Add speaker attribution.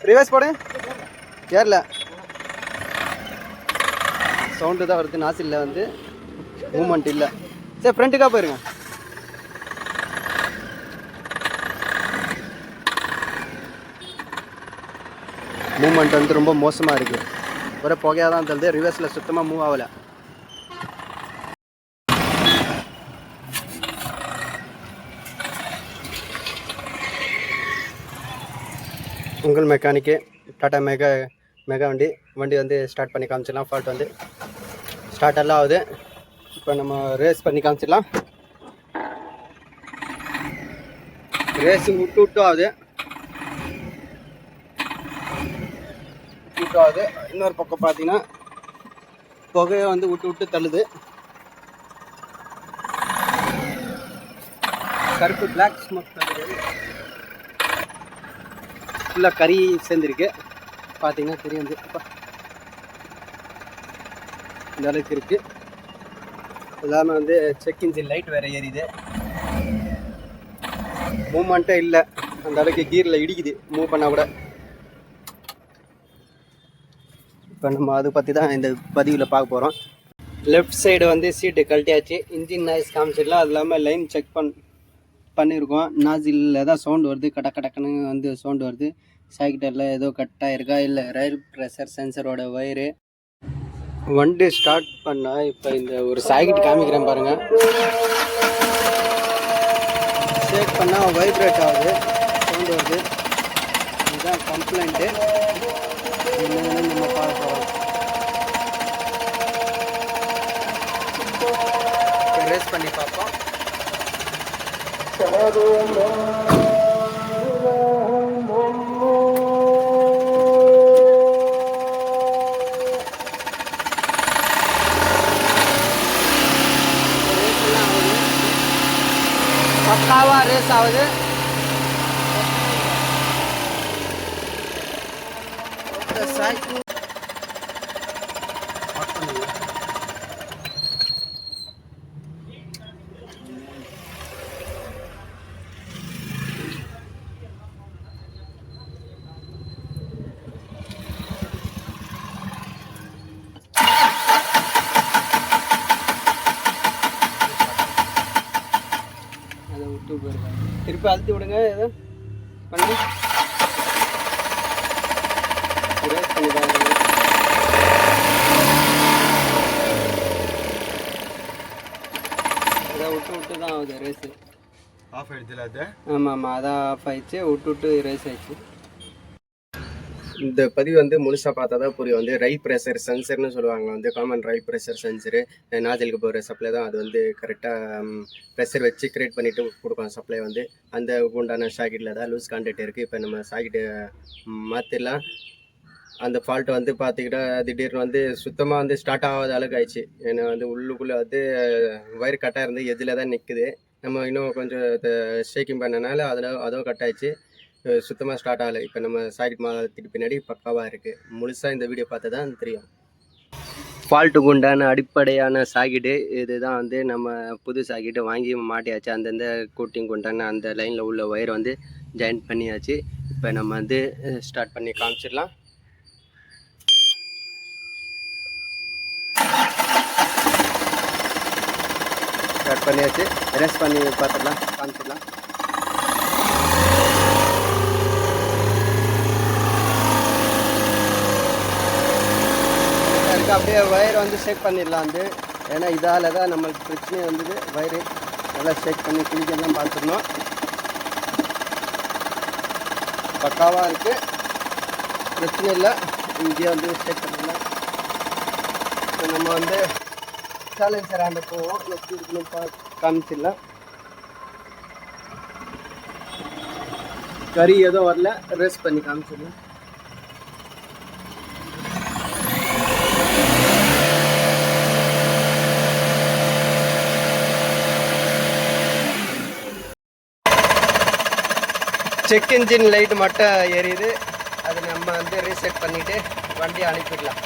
Speaker 1: Reverse போடு. ஏறல, sound தான் வருது. நாசில்ல வந்து மூமெண்ட் இல்லை. சரி ஃப்ரண்ட்டுக்காக போயிருங்க. மூமெண்ட் வந்து ரொம்ப மோசமாக இருக்குது. ஒரே புகையாக தான் தருது. ரிவர்ஸில் சுத்தமாக மூவ் ஆகலை. உங்கள் மெக்கானிக்கு டாட்டா மெகா வண்டி வந்து ஸ்டார்ட் பண்ணி காமிச்சிடலாம். ஃபால்ட் வந்து ஸ்டார்ட் எல்லாம் ஆகுது. இப்போ நம்ம ரேஸ் பண்ணி காமிச்சிடலாம். ரேஸு விட்டு ஆகுது. இன்னொரு பக்கம் பார்த்தீங்கன்னா புகையை வந்து விட்டு தள்ளுது. கருப்பு பிளாக் ஸ்மோக் தள்ளுது. ஃபுல்லாக கறி சேர்ந்துருக்கு. பார்த்தீங்கன்னா தெரியும். வந்து இந்த அளவுக்கு இருக்குது. எல்லாமே வந்து செக் இன்ஜின் லைட் வேறு ஏறிது. மூமெண்ட்டே இல்லை. அந்த அளவுக்கு கீரில் இடிக்குது மூவ் பண்ணால் கூட. இப்போ நம்ம அதை பற்றி தான் இந்த பதிவில் பார்க்க போகிறோம். லெஃப்ட் சைடு வந்து சீட்டு கழட்டியாச்சு. Engine noise காமிச்சிடலாம். அது இல்லாமல் லைன் செக் பண்ணியிருக்கோம். நாசிலில் தான் சவுண்டு வருது. கடக்குன்னு வந்து சவுண்டு வருது. சைக்கிட்டரில் ஏதோ கட்டாக இருக்கா இல்லை ரயில் ப்ரெஷர் சென்சரோட ஒயரு. வண்டி ஸ்டார்ட் பண்ணால் இப்போ இந்த ஒரு சைக்கிட் காமிக்கிறேன் பாருங்கள். ஷேக் பண்ணால் வைப்ரேட் ஆகுது, சவுண்டு வருது. இதுதான் கம்ப்ளைண்ட்டு. என்னன்னு நம்ம பார்க்க போகிறோம். ரேஸ் பண்ணி பார்ப்போம். பக்காவா ரேஸ் ஆகுது. சைக்கிள் திருப்பி அழுத்தி விடுங்க. எதோ பண்ணி அதை விட்டு தான் ஆகுது ரேஸு.
Speaker 2: ஆஃப் ஆகிடுச்சுல அது?
Speaker 1: ஆமாம், அதான் ஆஃப் ஆகிடுச்சு. விட்டு ரேஸ் ஆகிடுச்சு. இந்த பதிவு வந்து முழுசாக பார்த்தா தான் புரியும். வந்து ரயில் ப்ரெஷர் சென்சர்னு சொல்லுவாங்க. வந்து காமன் ரயில் ப்ரெஷர் சென்சரு நாஜலுக்கு போகிற சப்ளை தான். அது வந்து கரெக்டாக ப்ரெஷர் வச்சு கிரியேட் பண்ணிவிட்டு கொடுக்கும் சப்ளை. வந்து அந்த உண்டான சாக்கெட்டில் தான் லூஸ் கான்டாக்ட் இருக்குது. இப்போ நம்ம சாக்கெட்டு மாற்றிடலாம். அந்த ஃபால்ட்டு வந்து பார்த்திக்கிட்டா திடீர்னு வந்து சுத்தமாக வந்து ஸ்டார்ட் ஆகாத அளவுக்கு ஆயிடுச்சு. ஏன்னா வந்து உள்ளுக்குள்ளே வந்து வயர் கட்டாக இருந்து எதில் தான் நிற்குது. நம்ம இன்னும் கொஞ்சம் ஷேக்கிங் பண்ணனால அதுவும் கட் ஆயிடுச்சு. சுத்தமாக ஸ்டார்ட் ஆகலை. இப்போ நம்ம சாக்கெட் மாற்றத்துக்கு பின்னாடி பக்காவாக இருக்குது. முழுசாக இந்த வீடியோ பார்த்து தான் தெரியும். ஃபால்ட்டுக்கு உண்டான அடிப்படையான சாக்கெட்டு இது தான். வந்து நம்ம புது சாக்கெட்டு வாங்கி மாட்டியாச்சு. அந்தந்த கூட்டிங் உண்டான அந்த லைனில் உள்ள ஒயரை வந்து ஜாயின் பண்ணியாச்சு. இப்போ நம்ம வந்து ஸ்டார்ட் பண்ணி காமிச்சிடலாம். ஸ்டார்ட் பண்ணியாச்சு. ரேஸ் பண்ணி பார்த்துடலாம், காமிச்சிடலாம். அப்படியே வயரை வந்து ஷேக் பண்ணிடலாம். வந்து ஏன்னா இதால் தான் நம்மளுக்கு பிரச்சனை வந்தது. வயரு நல்லா ஷேக் பண்ணி கிளிக்கெல்லாம் பார்த்துடணும். பக்காவாக இருக்குது, பிரச்சனை இல்லை. இங்கே வந்து ஷேக் பண்ணிடலாம். இப்போ நம்ம வந்து சேலஞ்சர் ஆண்ட போவோம். எப்படி இருக்குன்னு காமிச்சிடலாம். கறி எதுவும் வரல, ரேஸ் பண்ணி காமிச்சிடலாம். செக் இன்ஜின் லைட் மட்டும் எரியுது. அது நம்ம வந்து ரீசெட் பண்ணிவிட்டு வண்டியை அனுப்பிடலாம்.